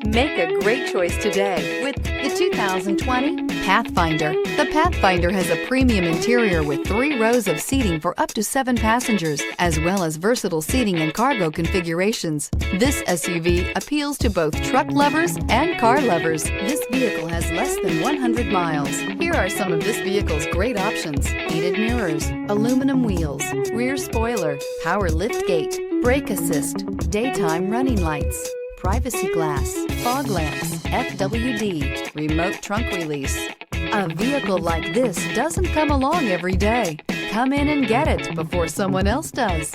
Make a great choice today with the 2020 Pathfinder. The Pathfinder has a premium interior with 3 rows of seating for up to 7 passengers, as well as versatile seating and cargo configurations. This SUV appeals to both truck lovers and car lovers. This vehicle has less than 100 miles. Here are some of this vehicle's great options: heated mirrors, aluminum wheels, rear spoiler, power lift gate, brake assist, daytime running lights, privacy glass, fog lamps, FWD, remote trunk release. A vehicle like this doesn't come along every day. Come in and get it before someone else does.